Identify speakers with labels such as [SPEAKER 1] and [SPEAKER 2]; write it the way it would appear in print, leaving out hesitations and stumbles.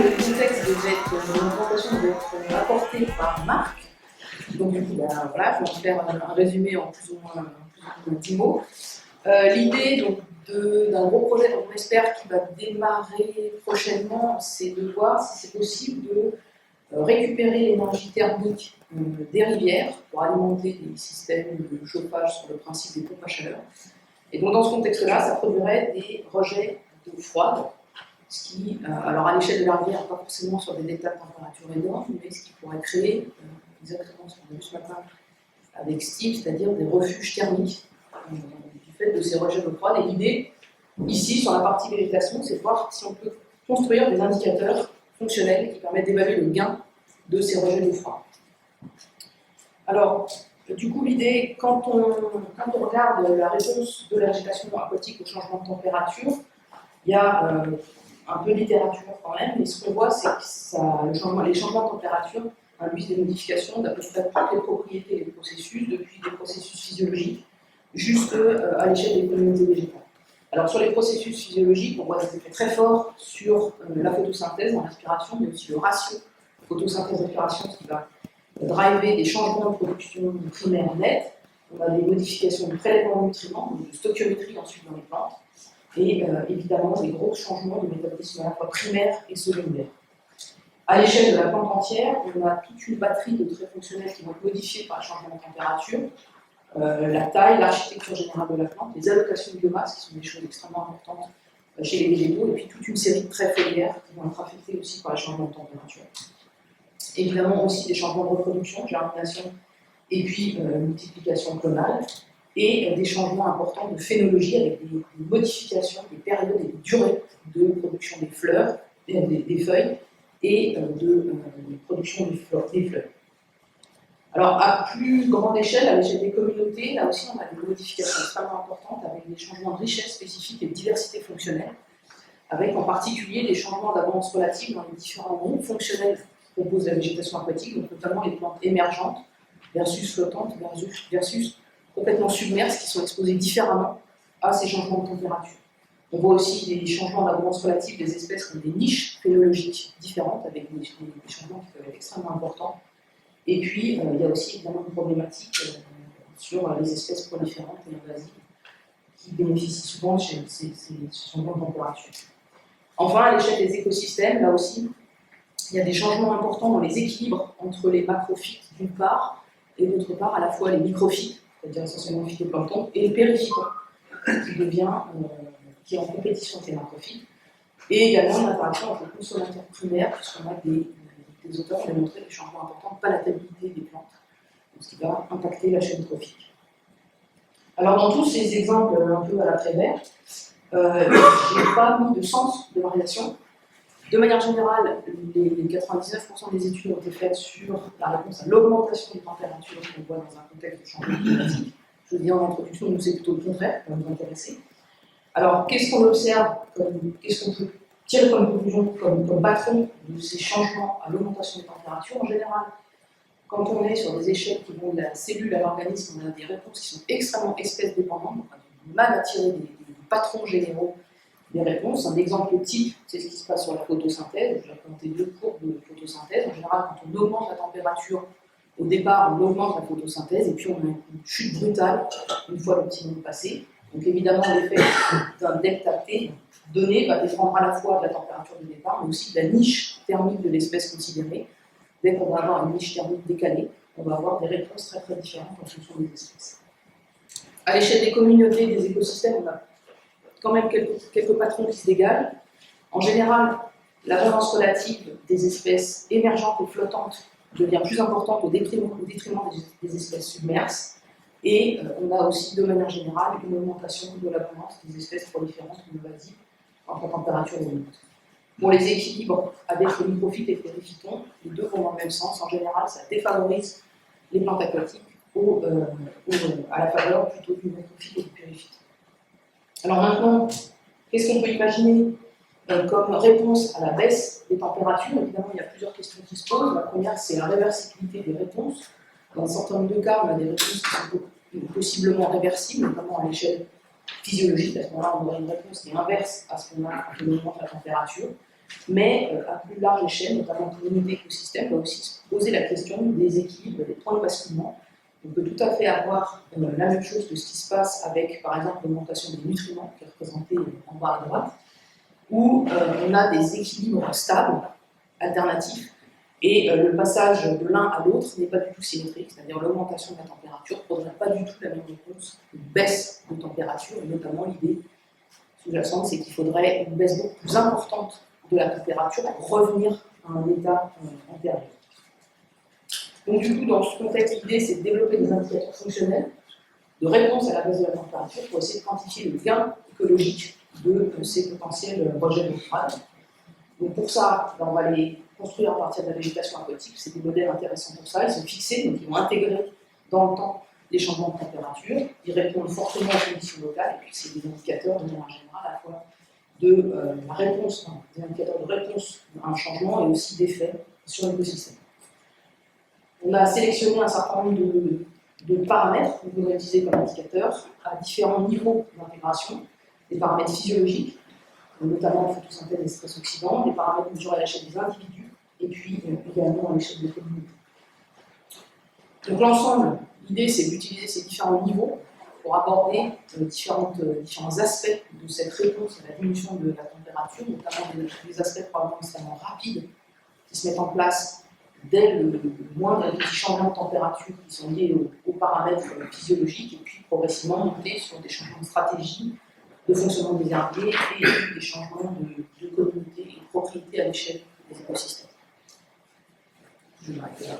[SPEAKER 1] le contexte devait être, l'augmentation devait être apportée par Marc. Donc du coup, voilà, je vais en faire un résumé en plus ou moins 10 mots. L'idée d'un gros projet dont on espère qu'il va démarrer prochainement, c'est de voir si c'est possible de récupérer l'énergie thermique des rivières pour alimenter des systèmes de chauffage sur le principe des pompes à chaleur. Et donc dans ce contexte-là, ça produirait des rejets d'eau froide, ce qui, alors à l'échelle de la rivière, pas forcément sur des états de température énormes, mais ce qui pourrait créer exactement ce qu'on a vu ce matin avec Steve, c'est-à-dire des refuges thermiques du fait de ces rejets d'eau froide. Et l'idée, ici, sur la partie végétation, c'est de voir si on peut construire des indicateurs fonctionnels qui permettent d'évaluer le gain de ces rejets d'eau froide. Alors, du coup, l'idée, quand on regarde la réponse de la végétation aquatique au changement de température, il y a un peu de littérature quand même, mais ce qu'on voit, c'est que les changements de température induisent des modifications d'à peu près toutes les propriétés et les processus, depuis des processus physiologiques jusqu'à l'échelle des communautés végétales. Alors sur les processus physiologiques, on voit des effets très forts sur la photosynthèse, la respiration, mais aussi le ratio photosynthèse-respiration qui va driver des changements de production primaire nette. On a des modifications de prélèvement de nutriments, de stoichiométrie ensuite dans les plantes, et évidemment des gros changements de métabolisme à la fois primaire et secondaire. À l'échelle de la plante entière, on a toute une batterie de traits fonctionnels qui vont être modifiés par le changement de température, la taille, l'architecture générale de la plante, les allocations de biomasse, qui sont des choses extrêmement importantes chez les végétaux, et puis toute une série de traits foliaires qui vont être affectés aussi par le changement de température. Évidemment aussi des changements de reproduction, germination, et puis multiplication clonale, et des changements importants de phénologie avec des modifications des périodes et des durées de production des fleurs, des feuilles, et de production des fleurs. Alors, à plus grande échelle, à l'échelle des communautés, là aussi, on a des modifications extrêmement importantes avec des changements de richesse spécifique et de diversité fonctionnelle, avec en particulier des changements d'abondance relative dans les différents groupes fonctionnels que propose la végétation aquatique, donc notamment les plantes émergentes versus flottantes versus complètement submerses qui sont exposées différemment à ces changements de température. On voit aussi des changements d'abondance relative des espèces qui ont des niches phénologiques différentes, avec des changements qui peuvent être extrêmement importants. Et puis, il y a aussi évidemment une problématique sur les espèces proliférantes et invasives qui bénéficient souvent de ces changements de température. Enfin, à l'échelle des écosystèmes, là aussi, il y a des changements importants dans les équilibres entre les macrophytes d'une part, et d'autre part à la fois les microphytes, c'est-à-dire essentiellement phytoplancton, et le périphyton, qui est en compétition avec les macrophytes, et également une interaction entre le consommateur primaire, puisqu'on a des auteurs qui ont démontré des changements importants de palatabilité des plantes, ce qui va impacter la chaîne trophique. Alors dans tous ces exemples un peu à la Prévert, je n'ai pas mis de sens de variation. De manière générale, les 99% des études ont été faites sur la réponse à l'augmentation des températures qu'on voit dans un contexte de changement climatique. Je vous dis en introduction, nous c'est plutôt le contraire, qui va nous intéresser. Alors, qu'est-ce qu'on observe, qu'est-ce qu'on peut tirer comme conclusion, comme patron de ces changements à l'augmentation des températures en général? Quand on est sur des échelles qui vont de la cellule à l'organisme, on a des réponses qui sont extrêmement espèces dépendantes, donc on a du mal à tirer des patrons généraux des réponses. Un exemple type, c'est ce qui se passe sur la photosynthèse. Je vais présenter deux courbes de photosynthèse. En général, quand on augmente la température, au départ, on augmente la photosynthèse, et puis on a une chute brutale une fois l'optimum passé. Donc évidemment, l'effet d'un delta T donné va dépendre à la fois de la température de départ, mais aussi de la niche thermique de l'espèce considérée. Dès qu'on va avoir une niche thermique décalée, on va avoir des réponses très très différentes en fonction des espèces. À l'échelle des communautés, des écosystèmes, on a quand même quelques patrons qui se dégagent. En général, l'abondance relative des espèces émergentes et flottantes devient plus importante au détriment des espèces submerses. Et on a aussi, de manière générale, une augmentation de l'abondance des espèces proliférantes ou invasives quand la température augmente. Pour les équilibres avec les microphytes et les périphytons, les deux vont dans le même sens. En général, ça défavorise les plantes aquatiques à la faveur plutôt du microphyte et du périphyte. Alors maintenant, qu'est-ce qu'on peut imaginer comme réponse à la baisse des températures? Évidemment, il y a plusieurs questions qui se posent. La première, c'est la réversibilité des réponses. Dans un certain nombre de cas, on a des réponses qui sont possiblement réversibles, notamment à l'échelle physiologique. À ce moment-là, on aurait une réponse qui est inverse à ce qu'on a quand on augmente la température. mais à plus large échelle, notamment pour communauté écosystème, va aussi se poser la question des équilibres, des points de basculement. On peut tout à fait avoir la même chose que ce qui se passe avec, par exemple, l'augmentation des nutriments, qui est représentée en bas à droite, où on a des équilibres stables, alternatifs, et le passage de l'un à l'autre n'est pas du tout symétrique, c'est-à-dire l'augmentation de la température ne produira pas du tout la même réponse qu'une baisse de température, et notamment l'idée sous-jacente, c'est qu'il faudrait une baisse beaucoup plus importante de la température pour revenir à un état antérieur. Donc du coup, dans ce contexte, l'idée, c'est de développer des indicateurs fonctionnels de réponse à la baisse de la température pour essayer de quantifier le gain écologique de ces potentiels rejets d'eau froide. Donc pour ça, on va les construire à partir de la végétation aquatique. C'est des modèles intéressants pour ça. Ils sont fixés, donc ils vont intégrer dans le temps les changements de température. Ils répondent fortement aux conditions locales. Et puis c'est des indicateurs de manière générale à la fois de la réponse, des indicateurs de réponse à un changement et aussi d'effet sur l'écosystème. On a sélectionné un certain nombre de paramètres qu'on peut utiliser comme indicateurs à différents niveaux d'intégration, des paramètres physiologiques, notamment la photosynthèse et stress oxydant, des paramètres mesurés à l'échelle des individus, et puis également à l'échelle des communautés. Donc l'ensemble, l'idée c'est d'utiliser ces différents niveaux pour aborder différents aspects de cette réponse à la diminution de la température, notamment des aspects probablement extrêmement rapides qui se mettent en place dès le moindre petit changement de température qui sont liés aux paramètres physiologiques, et puis progressivement monter sur des changements de stratégie, de fonctionnement des herbiers et des changements de communauté et de propriété à l'échelle des écosystèmes. Je vais m'arrêter là.